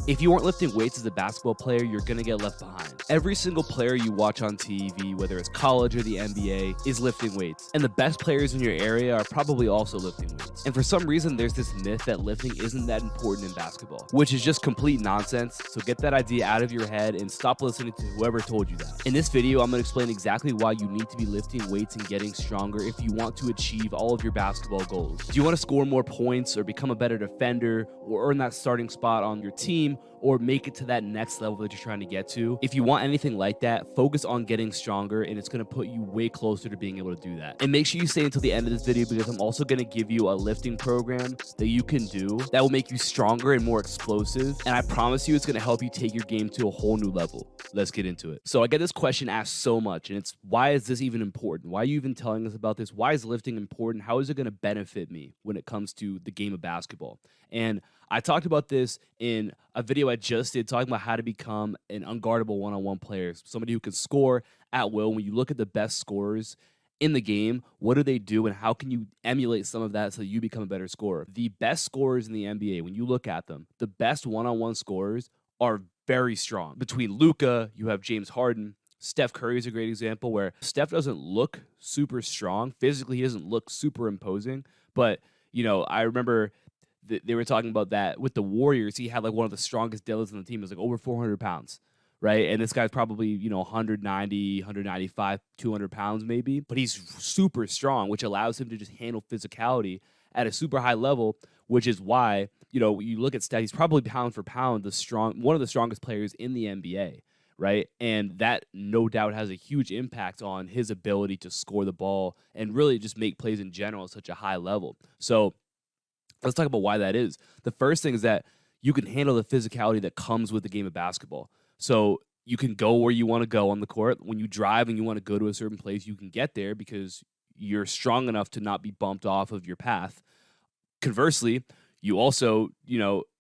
If you aren't lifting weights as a basketball player, you're going to get left behind. Every single player you watch on TV, whether it's college or the NBA, is lifting weights. And the best players in your area are probably also lifting weights. And for some reason, there's this myth that lifting isn't that important in basketball, which is just complete nonsense. So get that idea out of your head and stop listening to whoever told you that. In this video, I'm going to explain exactly why you need to be lifting weights and getting stronger if you want to achieve all of your basketball goals. Do you want to score more points or become a better defender or earn that starting spot on your team, or make it to that next level that you're trying to get to? If you want anything like that, focus on getting stronger, and it's going to put you way closer to being able to do that. And make sure you stay until the end of this video, because I'm also going to give you a lifting program that you can do that will make you stronger and more explosive. And I promise you, it's going to help you take your game to a whole new level. Let's get into it. So I get this question asked so much, and it's, why is this even important? Why are you even telling us about this? Why is lifting important? How is it going to benefit me when it comes to the game of basketball? And I talked about this in a video I just did, talking about how to become an unguardable one-on-one player, somebody who can score at will. When you look at the best scorers in the game, what do they do, and how can you emulate some of that so that you become a better scorer? The best scorers in the NBA, when you look at them, the best one-on-one scorers are very strong. Between Luka, you have James Harden. Steph Curry is a great example, where Steph doesn't look super strong. Physically, he doesn't look super imposing. But, you know, I remember they were talking about that with the Warriors. He had like one of the strongest deadlifts on the team. It was like over 400 pounds, right? And this guy's probably, 190, 195, 200 pounds maybe. But he's super strong, which allows him to just handle physicality at a super high level, which is why, you look at Steph, he's probably pound for pound one of the strongest players in the NBA, right? And that no doubt has a huge impact on his ability to score the ball and really just make plays in general at such a high level. So let's talk about why that is. The first thing is that you can handle the physicality that comes with the game of basketball. So you can go where you want to go on the court. When you drive and you want to go to a certain place, you can get there because you're strong enough to not be bumped off of your path. Conversely, you also,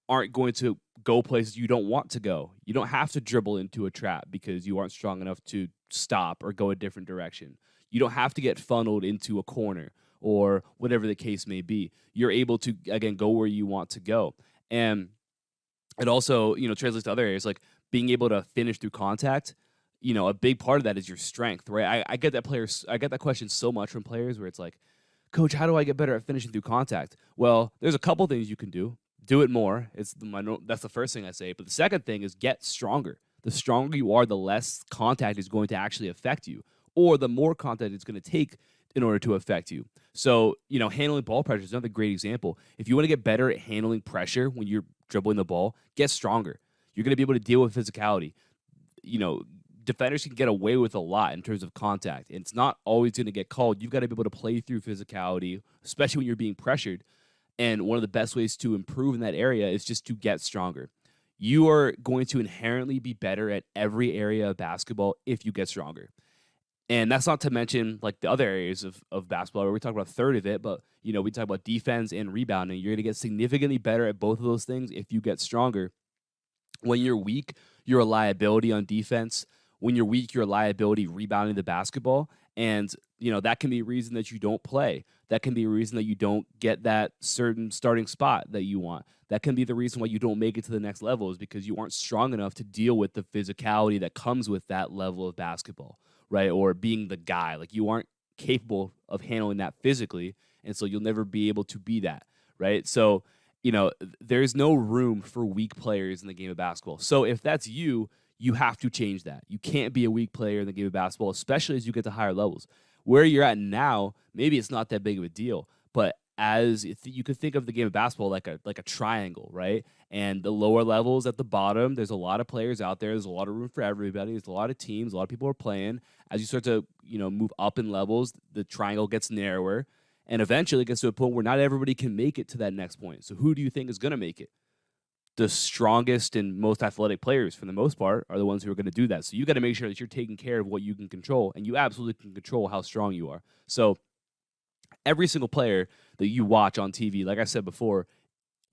aren't going to go places you don't want to go. You don't have to dribble into a trap because you aren't strong enough to stop or go a different direction. You don't have to get funneled into a corner or whatever the case may be. You're able to, again, go where you want to go. And it also, translates to other areas, like being able to finish through contact. A big part of that is your strength, right? I get that question so much from players where it's like, Coach, how do I get better at finishing through contact? Well, there's a couple things you can do. Do it more. That's the first thing I say. But the second thing is get stronger. The stronger you are, the less contact is going to actually affect you, or the more contact it's going to take in order to affect you. So, handling ball pressure is another great example. If you want to get better at handling pressure when you're dribbling the ball, get stronger. You're going to be able to deal with physicality. Defenders can get away with a lot in terms of contact. And it's not always going to get called. You've got to be able to play through physicality, especially when you're being pressured. And one of the best ways to improve in that area is just to get stronger. You are going to inherently be better at every area of basketball if you get stronger. And that's not to mention like the other areas of basketball where we talk about a third of it, but we talk about defense and rebounding. You're going to get significantly better at both of those things if you get stronger. When you're weak, you're a liability on defense. When you're weak, you're a liability rebounding the basketball. And, that can be a reason that you don't play. That can be a reason that you don't get that certain starting spot that you want. That can be the reason why you don't make it to the next level, is because you aren't strong enough to deal with the physicality that comes with that level of basketball, right? Or being the guy. Like, you aren't capable of handling that physically, and so you'll never be able to be that, right? So, there's no room for weak players in the game of basketball. So if that's you, you have to change that. You can't be a weak player in the game of basketball, especially as you get to higher levels. Where you're at now, maybe it's not that big of a deal, but you could think of the game of basketball like a triangle, right? And the lower levels at the bottom, there's a lot of players out there. There's a lot of room for everybody. There's a lot of teams. A lot of people are playing. As you start to, move up in levels, the triangle gets narrower, and eventually it gets to a point where not everybody can make it to that next point. So who do you think is going to make it? The strongest and most athletic players, for the most part, are the ones who are going to do that. So you got to make sure that you're taking care of what you can control, and you absolutely can control how strong you are. So every single player that you watch on TV, like I said before,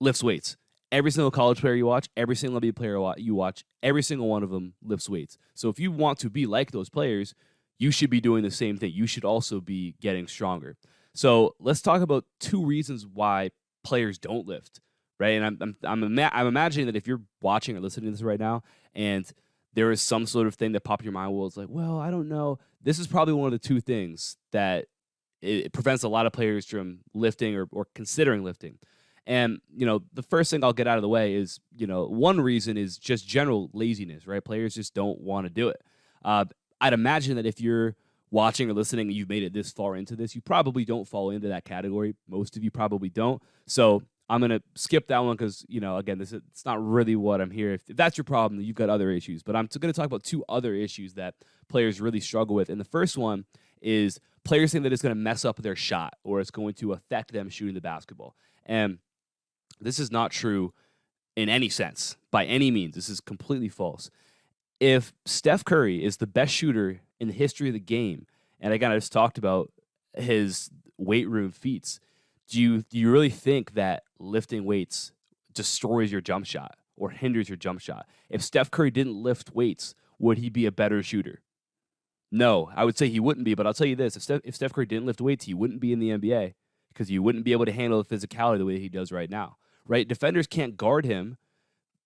lifts weights. Every single college player you watch, every single NBA player you watch, every single one of them lifts weights. So if you want to be like those players, you should be doing the same thing. You should also be getting stronger. So let's talk about two reasons why players don't lift. right? And I'm imagining that if you're watching or listening to this right now, and there is some sort of thing that popped in your mind, well, it's like, well, I don't know. This is probably one of the two things that it prevents a lot of players from lifting or considering lifting. And, the first thing I'll get out of the way is, one reason is just general laziness, right? Players just don't want to do it. I'd imagine that if you're watching or listening and you've made it this far into this, you probably don't fall into that category. Most of you probably don't. So I'm going to skip that one because, again, it's not really what I'm here. If that's your problem, then you've got other issues. But I'm going to talk about two other issues that players really struggle with. And the first one is players think that it's going to mess up their shot or it's going to affect them shooting the basketball. And this is not true in any sense, by any means. This is completely false. If Steph Curry is the best shooter in the history of the game, and again, I just talked about his weight room feats, do you really think that lifting weights destroys your jump shot or hinders your jump shot? If Steph Curry didn't lift weights, would he be a better shooter? No, I would say he wouldn't be, but I'll tell you this. If Steph Curry didn't lift weights, he wouldn't be in the NBA because you wouldn't be able to handle the physicality the way he does right now, right? Defenders can't guard him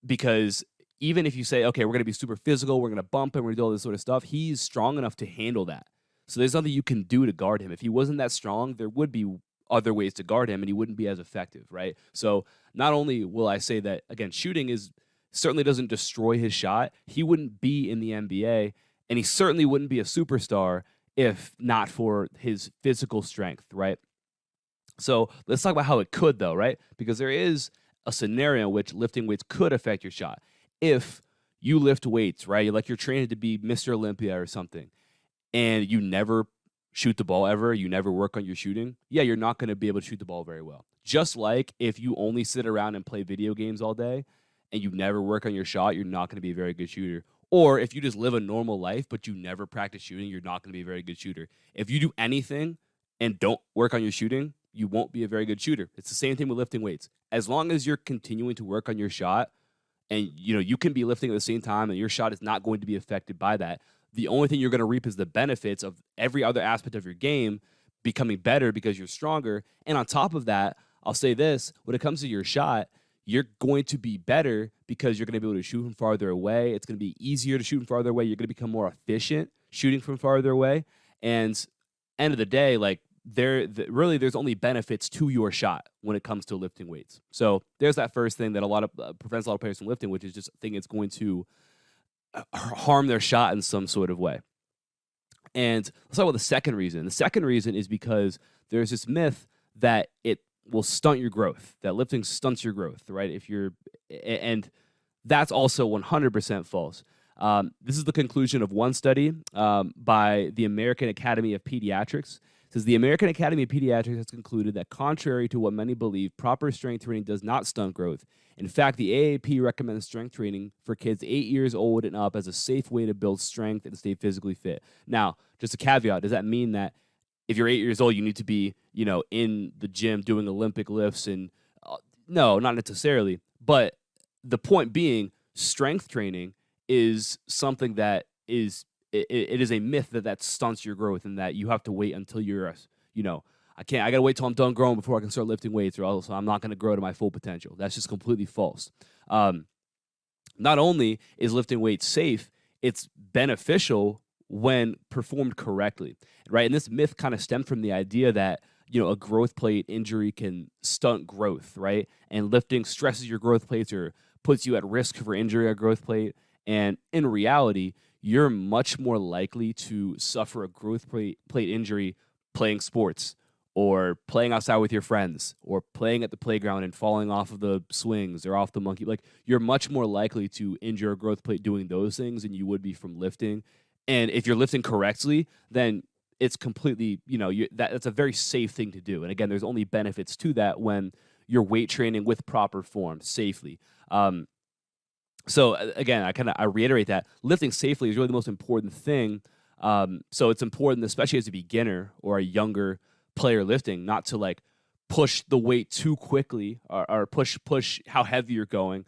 because even if you say, okay, we're going to be super physical, we're going to bump him, we're going to do all this sort of stuff, he's strong enough to handle that. So there's nothing you can do to guard him. If he wasn't that strong, there would be other ways to guard him and he wouldn't be as effective, right? So not only will I say that, again, shooting certainly doesn't destroy his shot, he wouldn't be in the NBA, and he certainly wouldn't be a superstar if not for his physical strength, right? So let's talk about how it could, though, right? Because there is a scenario in which lifting weights could affect your shot. If you lift weights, right, like you're training to be Mr. Olympia or something, and you never shoot the ball ever, you never work on your shooting, yeah, you're not going to be able to shoot the ball very well. Just like if you only sit around and play video games all day and you never work on your shot, you're not going to be a very good shooter. Or if you just live a normal life but you never practice shooting, you're not going to be a very good shooter. If you do anything and don't work on your shooting, you won't be a very good shooter. It's the same thing with lifting weights. As long as you're continuing to work on your shot and you can be lifting at the same time and your shot is not going to be affected by that, the only thing you're going to reap is the benefits of every other aspect of your game becoming better because you're stronger. And on top of that, I'll say this, when it comes to your shot, you're going to be better because you're going to be able to shoot from farther away. It's going to be easier to shoot from farther away. You're going to become more efficient shooting from farther away. And end of the day, like really there's only benefits to your shot when it comes to lifting weights. So there's that first thing that prevents a lot of players from lifting, which is just thinking it's going to harm their shot in some sort of way. And let's talk about the second reason. The second reason is because there's this myth that it will stunt your growth, that lifting stunts your growth, right? And that's also 100% false. This is the conclusion of one study by the American Academy of Pediatrics. It says the American Academy of Pediatrics has concluded that contrary to what many believe, proper strength training does not stunt growth. In fact, the AAP recommends strength training for kids 8 years old and up as a safe way to build strength and stay physically fit. Now, just a caveat, does that mean that if you're 8 years old, you need to be, in the gym doing Olympic lifts? And no, not necessarily. But the point being, strength training is something that is it is a myth that stunts your growth and that you have to wait until you're, I got to wait till I'm done growing before I can start lifting weights, or else I'm not going to grow to my full potential. That's just completely false. Not only is lifting weights safe, it's beneficial when performed correctly, right? And this myth kind of stemmed from the idea that, a growth plate injury can stunt growth, right? And lifting stresses your growth plates or puts you at risk for injury or growth plate. And in reality, you're much more likely to suffer a growth plate injury playing sports or playing outside with your friends or playing at the playground and falling off of the swings or off the monkey. Like, you're much more likely to injure a growth plate doing those things than you would be from lifting. And if you're lifting correctly, then it's completely, that's a very safe thing to do. And again, there's only benefits to that when you're weight training with proper form safely. So again, I reiterate that lifting safely is really the most important thing. So it's important, especially as a beginner or a younger player lifting, not to push the weight too quickly or push how heavy you're going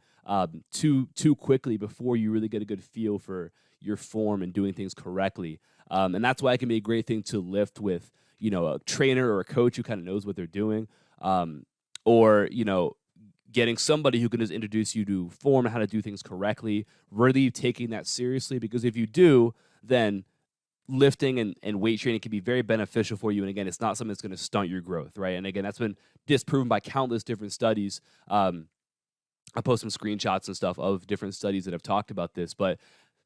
too quickly before you really get a good feel for your form and doing things correctly. And that's why it can be a great thing to lift with, a trainer or a coach who kind of knows what they're doing, or getting somebody who can just introduce you to form and how to do things correctly, really taking that seriously, because if you do, then lifting and weight training can be very beneficial for you. And again, it's not something that's going to stunt your growth, right? And again, that's been disproven by countless different studies. I post some screenshots and stuff of different studies that have talked about this, but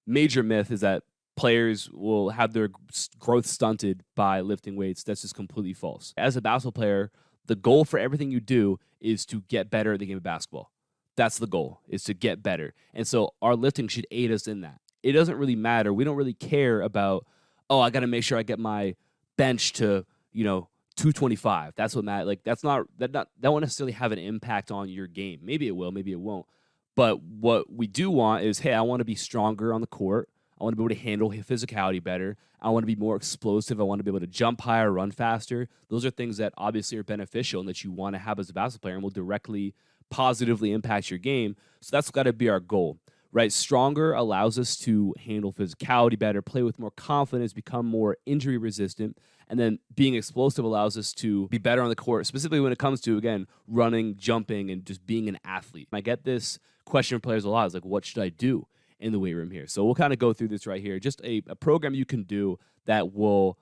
major myth is that players will have their growth stunted by lifting weights. That's just completely false. As a basketball player, the goal for everything you do is to get better at the game of basketball. That's the goal, is to get better. And so our lifting should aid us in that. It doesn't really matter. We don't really care about, oh, I got to make sure I get my bench to, 225. That's what matters. Like that won't necessarily have an impact on your game. Maybe it will, maybe it won't. But what we do want is, hey, I want to be stronger on the court. I want to be able to handle physicality better. I want to be more explosive. I want to be able to jump higher, run faster. Those are things that obviously are beneficial and that you want to have as a basketball player and will directly positively impact your game. So that's got to be our goal, right? Stronger allows us to handle physicality better, play with more confidence, become more injury resistant. And then being explosive allows us to be better on the court, specifically when it comes to, again, running, jumping, and just being an athlete. I get this question from players a lot. It's like, what should I do in the weight room here? So we'll kind of go through this right here. Just a program you can do that will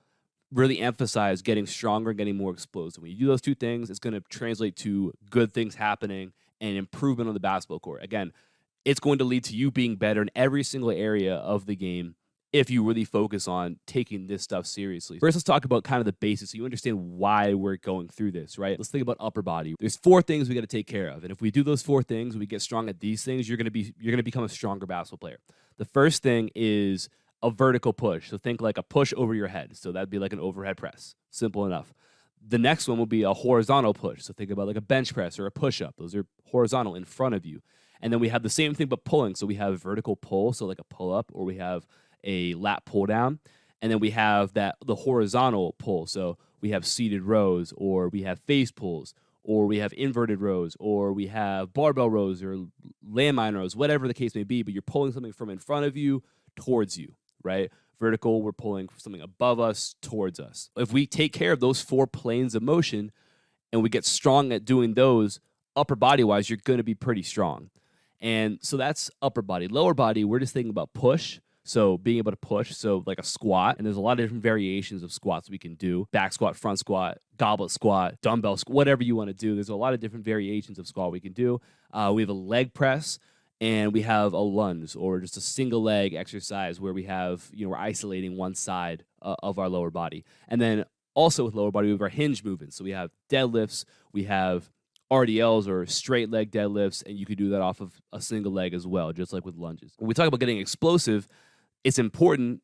really emphasize getting stronger and getting more explosive. When you do those two things, it's going to translate to good things happening and improvement on the basketball court. Again, it's going to lead to you being better in every single area of the game if you really focus on taking this stuff seriously. First, let's talk about kind of the basics so you understand why we're going through this, right? Let's think about upper body. There's 4 things we got to take care of. And if we do those 4 things, we get strong at these things, you're going to become a stronger basketball player. The first thing is a vertical push. So think like a push over your head. So that'd be like an overhead press. Simple enough. The next one will be a horizontal push. So think about like a bench press or a push-up. Those are horizontal in front of you. And then we have the same thing but pulling. So we have vertical pull, so like a pull-up, or we have a lat pull down. And then we have the horizontal pull. So we have seated rows, or we have face pulls, or we have inverted rows, or we have barbell rows or landmine rows, whatever the case may be, but you're pulling something from in front of you towards you, right? Vertical, we're pulling something above us towards us. If we take care of those 4 planes of motion and we get strong at doing those, upper body-wise, you're going to be pretty strong. And so that's upper body. Lower body, we're just thinking about push. So being able to push, so like a squat, and there's a lot of different variations of squats we can do. Back squat, front squat, goblet squat, dumbbell squat, whatever you want to do. There's a lot of different variations of squat we can do. We have a leg press, and we have a lunge, or just a single leg exercise where we have, we're isolating one side of our lower body. And then also with lower body, we have our hinge movements. So we have deadlifts, we have RDLs or straight leg deadlifts, and you could do that off of a single leg as well, just like with lunges. When we talk about getting explosive, it's important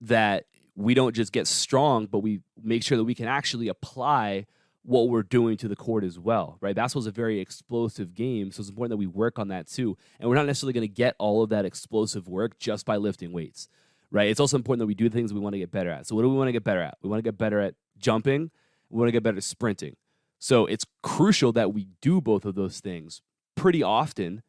that we don't just get strong, but we make sure that we can actually apply what we're doing to the court as well, right? Basketball's a very explosive game, so it's important that we work on that too. And we're not necessarily going to get all of that explosive work just by lifting weights, right? It's also important that we do things we want to get better at. So what do we want to get better at? We want to get better at jumping. We want to get better at sprinting. So it's crucial that we do both of those things pretty often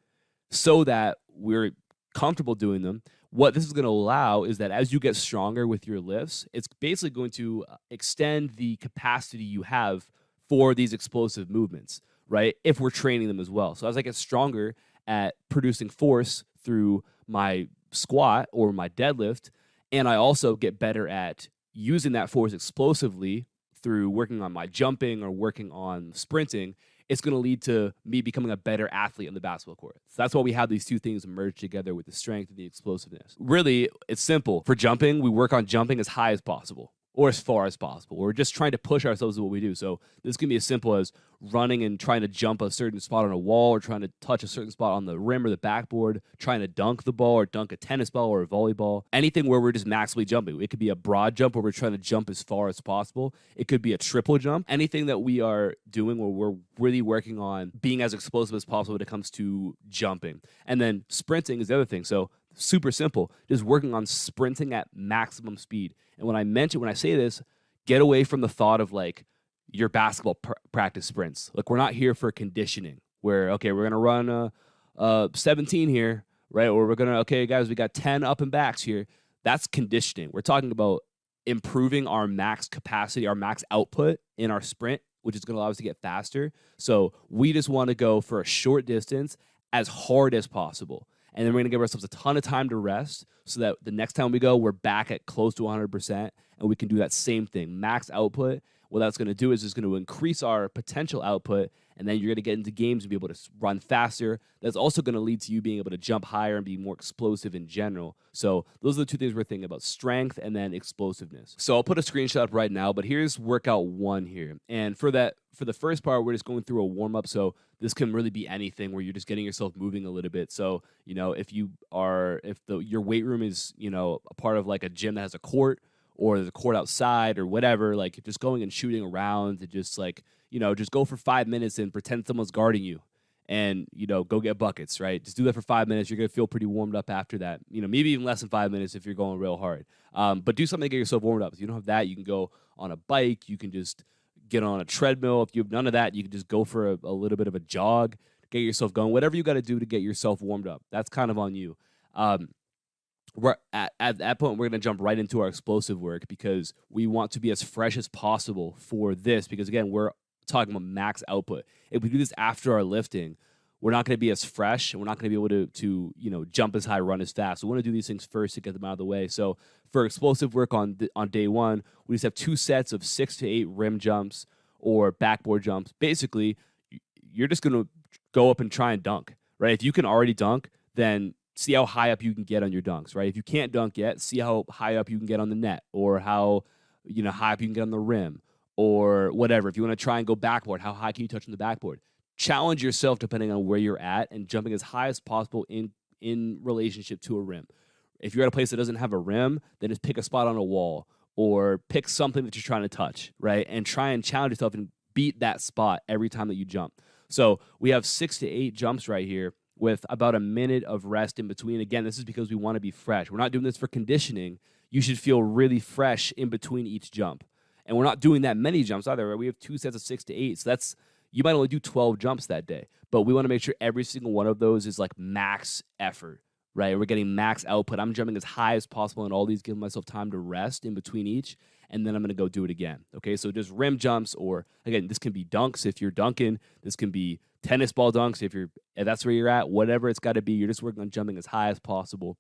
so that we're comfortable doing them. What this is going to allow is that as you get stronger with your lifts, it's basically going to extend the capacity you have for these explosive movements, right? If we're training them as well. So as I get stronger at producing force through my squat or my deadlift, and I also get better at using that force explosively through working on my jumping or working on sprinting, it's going to lead to me becoming a better athlete on the basketball court. So that's why we have these two things merge together with the strength and the explosiveness. Really, it's simple. For jumping, we work on jumping as high as possible or as far as possible. We're just trying to push ourselves to what we do. So this can be as simple as running and trying to jump a certain spot on a wall, or trying to touch a certain spot on the rim or the backboard, trying to dunk the ball or dunk a tennis ball or a volleyball. Anything where we're just maximally jumping. It could be a broad jump where we're trying to jump as far as possible. It could be a triple jump. Anything that we are doing where we're really working on being as explosive as possible when it comes to jumping. And then sprinting is the other thing. So super simple, just working on sprinting at maximum speed. And when I say this, get away from the thought of like your basketball practice sprints. Like, we're not here for conditioning where, okay, we're going to run 17 here, right? Or we're going to, okay, guys, we got 10 up and backs here. That's conditioning. We're talking about improving our max capacity, our max output in our sprint which is going to allow us to get faster. So we just want to go for a short distance as hard as possible. And then we're going to give ourselves a ton of time to rest so that the next time we go, we're back at close to 100%, and we can do that same thing, max output. What that's going to do is it's going to increase our potential output, and then you're going to get into games and be able to run faster. That's also going to lead to you being able to jump higher and be more explosive in general. So those are the two things we're thinking about, strength and then explosiveness. So I'll put a screenshot up right now, but here's workout 1 here. And for the first part, we're just going through a warm-up. So this can really be anything where you're just getting yourself moving a little bit. So, if your weight room is, a part of like a gym that has a court, or there's a court outside or whatever, like just going and shooting around and just like, just go for 5 minutes and pretend someone's guarding you and, go get buckets, right? Just do that for 5 minutes. You're going to feel pretty warmed up after that, maybe even less than 5 minutes if you're going real hard. But do something to get yourself warmed up. If you don't have that, you can go on a bike. You can just get on a treadmill. If you have none of that, you can just go for a little bit of a jog, get yourself going, whatever you got to do to get yourself warmed up. That's kind of on you. We're at that point, we're going to jump right into our explosive work because we want to be as fresh as possible for this because, again, we're talking about max output. If we do this after our lifting, we're not going to be as fresh, and we're not going to be able to jump as high, run as fast. So we want to do these things first to get them out of the way. So for explosive work on day 1, we just have 2 sets of 6 to 8 rim jumps or backboard jumps. Basically, you're just going to go up and try and dunk, right? If you can already dunk, then see how high up you can get on your dunks, right? If you can't dunk yet, see how high up you can get on the net or how, high up you can get on the rim or whatever. If you want to try and go backboard, how high can you touch on the backboard? Challenge yourself depending on where you're at and jumping as high as possible in relationship to a rim. If you're at a place that doesn't have a rim, then just pick a spot on a wall or pick something that you're trying to touch, right? And try and challenge yourself and beat that spot every time that you jump. So we have 6 to 8 jumps right here with about a minute of rest in between. Again, this is because we want to be fresh. We're not doing this for conditioning. You should feel really fresh in between each jump. And we're not doing that many jumps either, right? We have 2 sets of 6 to 8. So you might only do 12 jumps that day. But we want to make sure every single one of those is like max effort, right? We're getting max output. I'm jumping as high as possible in all these, giving myself time to rest in between each. And then I'm going to go do it again. Okay, so just rim jumps, or again, this can be dunks if you're dunking. This can be tennis ball dunks if that's where you're at. Whatever it's got to be, you're just working on jumping as high as possible,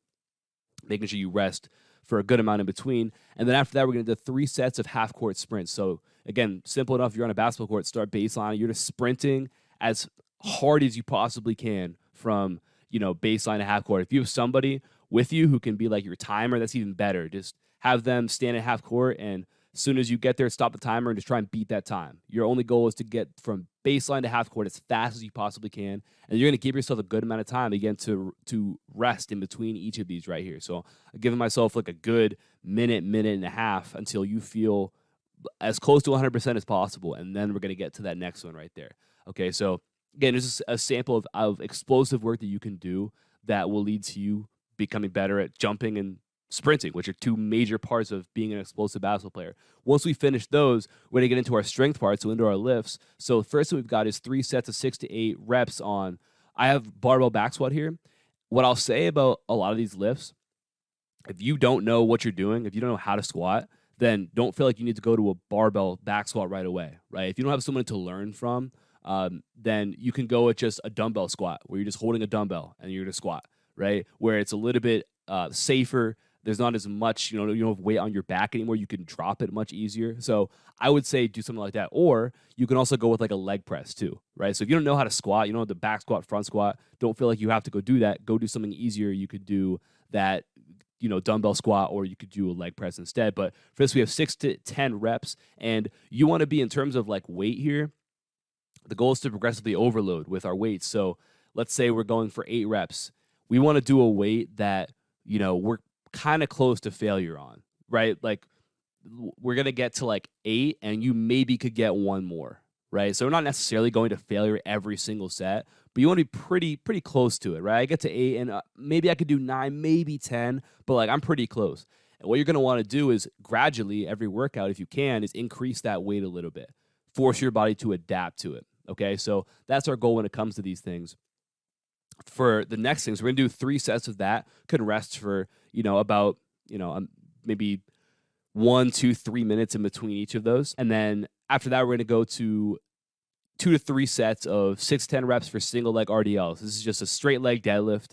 making sure you rest for a good amount in between. And then after that, we're going to do 3 sets of half-court sprints. So again, simple enough. You're on a basketball court, start baseline. You're just sprinting as hard as you possibly can from baseline to half-court. If you have somebody with you who can be like your timer, that's even better. Just have them stand at half court, and as soon as you get there, stop the timer and just try and beat that time. Your only goal is to get from baseline to half court as fast as you possibly can, and you're going to give yourself a good amount of time, again, to rest in between each of these right here. So I'm giving myself like a good minute and a half until you feel as close to 100% as possible, and then we're going to get to that next one right there. Okay, so again, this is a sample of explosive work that you can do that will lead to you becoming better at jumping and sprinting, which are 2 major parts of being an explosive basketball player. Once we finish those, we're going to get into our strength part, so into our lifts. So first thing we've got is 3 sets of 6 to 8 reps on, I have barbell back squat here. What I'll say about a lot of these lifts, if you don't know what you're doing, if you don't know how to squat, then don't feel like you need to go to a barbell back squat right away, right? If you don't have someone to learn from, then you can go with just a dumbbell squat where you're just holding a dumbbell and you're going to squat, right? Where it's a little bit safer. There's not as much, you don't have weight on your back anymore. You can drop it much easier. So I would say do something like that. Or you can also go with like a leg press too, right? So if you don't know how to squat, you don't have the back squat, front squat, don't feel like you have to go do that. Go do something easier. You could do that, dumbbell squat, or you could do a leg press instead. But for this, we have 6 to 10 reps. And you want to be, in terms of like weight here, the goal is to progressively overload with our weights. So let's say we're going for 8 reps. We want to do a weight that, we're kind of close to failure on, right? Like we're going to get to like 8 and you maybe could get 1 more, right? So we're not necessarily going to failure every single set, but you want to be pretty close to it, right? I get to 8 and maybe I could do 9, maybe 10, but like I'm pretty close. And what you're going to want to do is gradually every workout, if you can, is increase that weight a little bit. Force your body to adapt to it, okay? So that's our goal when it comes to these things. For the next things, we're going to do 3 sets of that. Could rest for, about, maybe 1, 2, 3 minutes in between each of those. And then after that, we're going to go to 2 to 3 sets of 6 to 10 reps for single leg RDLs. This is just a straight leg deadlift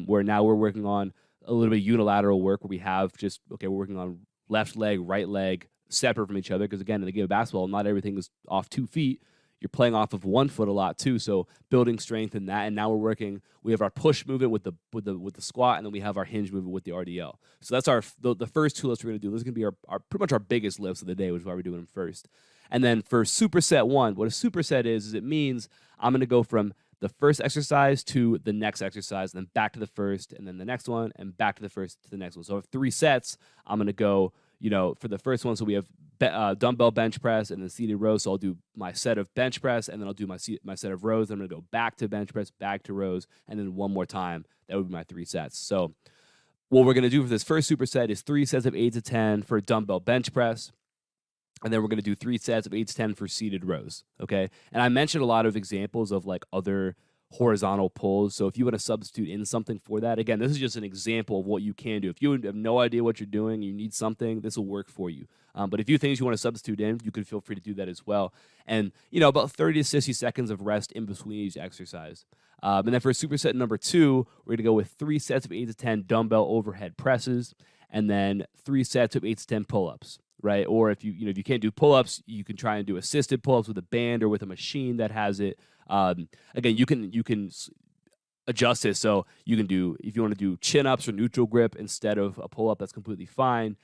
where now we're working on a little bit of unilateral work where we have just, okay, we're working on left leg, right leg, separate from each other. Because again, in the game of basketball, not everything is off 2 feet. You're playing off of 1 foot a lot too. So building strength in that. And now we have our push movement with the squat, and then we have our hinge movement with the RDL. So that's the first 2 lifts we're going to do. This is going to be our pretty much our biggest lifts of the day, which is why we're doing them first. And then for superset 1, what a superset is it means I'm going to go from the first exercise to the next exercise, and then back to the first, and then the next one, and back to the first to the next one. So 3 sets, I'm going to go, for the first one, so we have dumbbell bench press and then seated rows. So I'll do my set of bench press, and then I'll do my set of rows. I'm going to go back to bench press, back to rows, and then one more time. That would be my 3 sets. So what we're going to do for this first superset is 3 sets of 8 to 10 for dumbbell bench press. And then we're going to do 3 sets of 8 to 10 for seated rows, okay? And I mentioned a lot of examples of like other horizontal pulls. So if you want to substitute in something for that, again, this is just an example of what you can do. If you have no idea what you're doing, you need something, this will work for you. But if you things you want to substitute in, you can feel free to do that as well. And, about 30 to 60 seconds of rest in between each exercise. And then for superset number 2, we're going to go with 3 sets of 8 to 10 dumbbell overhead presses, and then 3 sets of 8 to 10 pull-ups. Right? Or if you can't do pull-ups, you can try and do assisted pull-ups with a band or with a machine that has it. Again, you can adjust it. So you can do, if you want to do chin-ups or neutral grip instead of a pull-up, that's completely fine.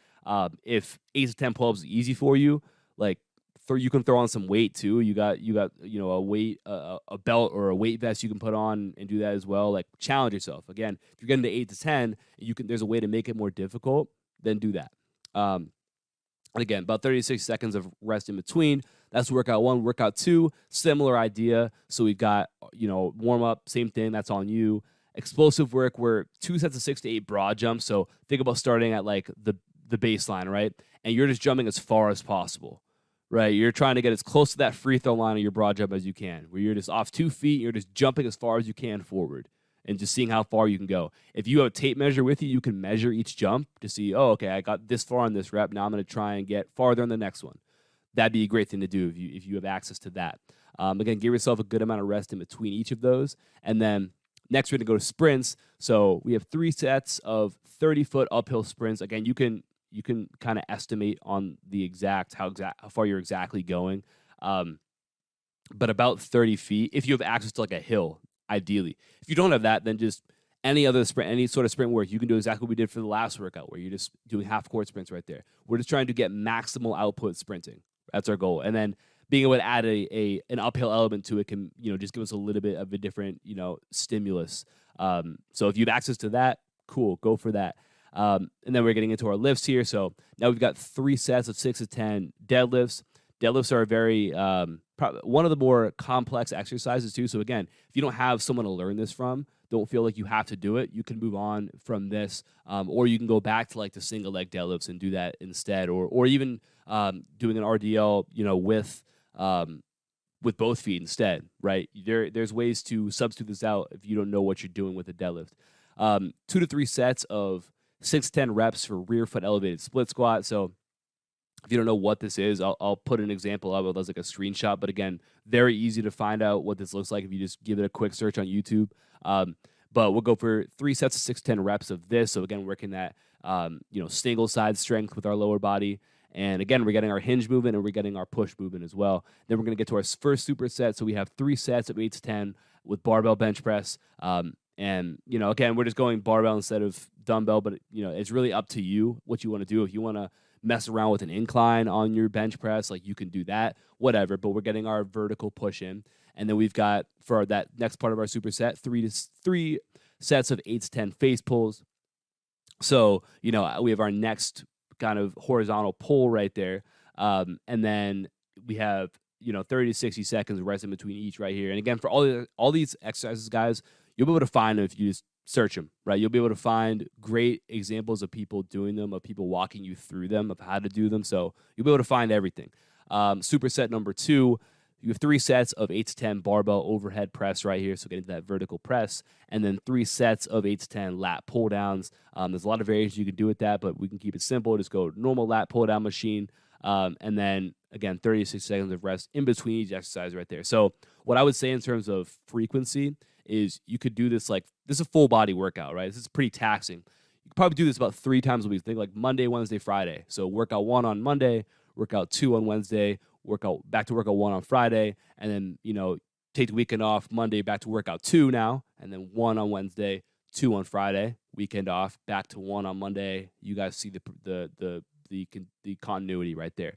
If 8 to 10 pull-ups is easy for you, you can throw on some weight too. You got a weight, a belt or a weight vest you can put on and do that as well. Like, challenge yourself. Again, if you're getting to 8 to 10, there's a way to make it more difficult, then do that. And again, about 30 to 60 seconds of rest in between. That's workout 1. Workout 2, similar idea. So we've got, warm up, same thing. That's on you. Explosive work, we're 2 sets of 6 to 8 broad jumps. So think about starting at like the baseline, right? And you're just jumping as far as possible, right? You're trying to get as close to that free throw line of your broad jump as you can, where you're just off 2 feet, you're just jumping as far as you can forward, and just seeing how far you can go. If you have a tape measure with you, you can measure each jump to see, oh, okay, I got this far on this rep. Now I'm going to try and get farther on the next one. That'd be a great thing to do if you have access to that. Again, give yourself a good amount of rest in between each of those. And then next, we're going to go to sprints. So we have 3 sets of 30-foot uphill sprints. Again, you can kind of estimate on the how far you're exactly going. But about 30 feet, if you have access to like a hill, ideally. If you don't have that, then just any sort of sprint work, you can do exactly what we did for the last workout, where you're just doing half-court sprints right there. We're just trying to get maximal output sprinting. That's our goal. And then being able to add an uphill element to it can, just give us a little bit of a different, stimulus. So if you have access to that, cool, go for that. And then we're getting into our lifts here. So now we've got 3 sets of 6 to 10 deadlifts. Deadlifts are very one of the more complex exercises too. So again, if you don't have someone to learn this from, don't feel like you have to do it. You can move on from this, or you can go back to like the single leg deadlifts and do that instead, or even doing an RDL, with both feet instead. Right? There's ways to substitute this out if you don't know what you're doing with a deadlift. 2 to 3 sets of 6 to 10 reps for rear foot elevated split squat. So if you don't know what this is, I'll put an example of it as like a screenshot. But again, very easy to find out what this looks like if you just give it a quick search on YouTube. But we'll go for 3 sets of 6 to 10 reps of this. So again, working that single side strength with our lower body. And again, we're getting our hinge movement and we're getting our push movement as well. Then we're going to get to our first superset. So we have 3 sets of 8 to 10 with barbell bench press. And again, we're just going barbell instead of dumbbell. But it's really up to you what you want to do. If you want to mess around with an incline on your bench press, like, you can do that, whatever. But we're getting our vertical push in. And then we've got, for that next part of our superset, 3 sets of 8 to 10 face pulls. So, we have our next kind of horizontal pull right there. And then we have, 30 to 60 seconds of rest in between each right here. And again, for all these exercises, guys, you'll be able to find them if you just search them, right? You'll be able to find great examples of people doing them, of people walking you through them, of how to do them. So you'll be able to find everything. Superset number 2, You have 3 sets of 8 to 10 barbell overhead press right here. So get into that vertical press, and then 3 sets of 8 to 10 lat pull downs. There's a lot of variations you can do with that, but we can keep it simple. Just go normal lat pull down machine. And then again, 36 seconds of rest in between each exercise right there. So what I would say in terms of frequency is you could do this this is a full body workout, right? This is pretty taxing. You could probably do this about 3 times a week. Think like Monday, Wednesday, Friday. So workout 1 on Monday, workout 2 on Wednesday, workout back to workout 1 on Friday, and then take the weekend off. Monday back to workout 2 now, and then 1 on Wednesday, 2 on Friday, weekend off, back to 1 on Monday. You guys see the continuity right there.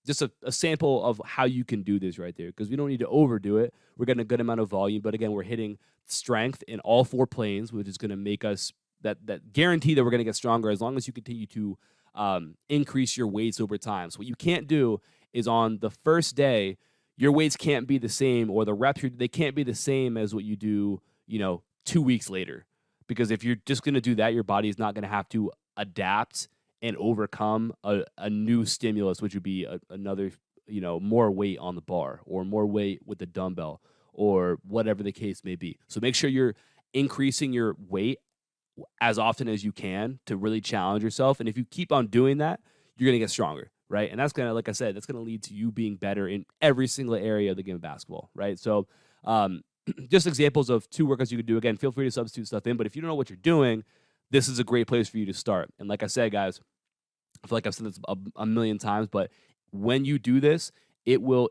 Just a sample of how you can do this right there, because we don't need to overdo it. We're getting a good amount of volume, but again, we're hitting strength in all 4 planes, which is going to make us that guarantee that we're going to get stronger as long as you continue to increase your weights over time. So what you can't do is on the first day, your weights can't be the same, or the reps they can't be the same as what you do, 2 weeks later. Because if you're just going to do that, your body is not going to have to adapt and overcome a new stimulus, which would be another, more weight on the bar or more weight with the dumbbell or whatever the case may be. So make sure you're increasing your weight as often as you can to really challenge yourself. And if you keep on doing that, you're going to get stronger, right? And that's going to, like I said, that's going to lead to you being better in every single area of the game of basketball, right? So just examples of 2 workouts you could do. Again, feel free to substitute stuff in, but if you don't know what you're doing, this is a great place for you to start. And like I said, guys, I feel like I've said this a million times, but when you do this, it will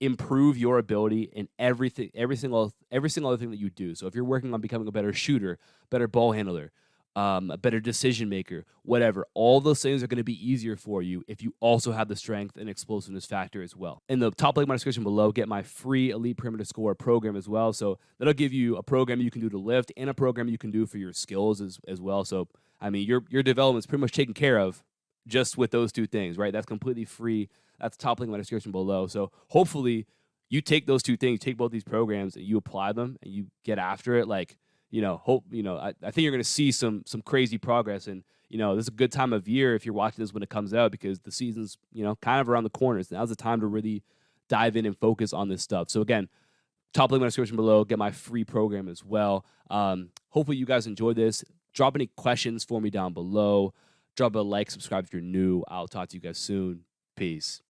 improve your ability in every single other thing that you do. So if you're working on becoming a better shooter, better ball handler, a better decision maker, whatever, all those things are going to be easier for you if you also have the strength and explosiveness factor as well. In the top link of my description below, get my free Elite Perimeter Score program as well. So that'll give you a program you can do to lift and a program you can do for your skills as well. So I mean, your development is pretty much taken care of just with those 2 things, right? That's completely free. That's top link in my description below. So hopefully you take those 2 things, take both these programs, and you apply them and you get after it. Like, I think you're going to see some crazy progress. And, this is a good time of year if you're watching this when it comes out, because the season's, kind of around the corners. Now's the time to really dive in and focus on this stuff. So again, top link in my description below, get my free program as well. Hopefully you guys enjoyed this. Drop any questions for me down below. Drop a like, subscribe if you're new. I'll talk to you guys soon. Peace.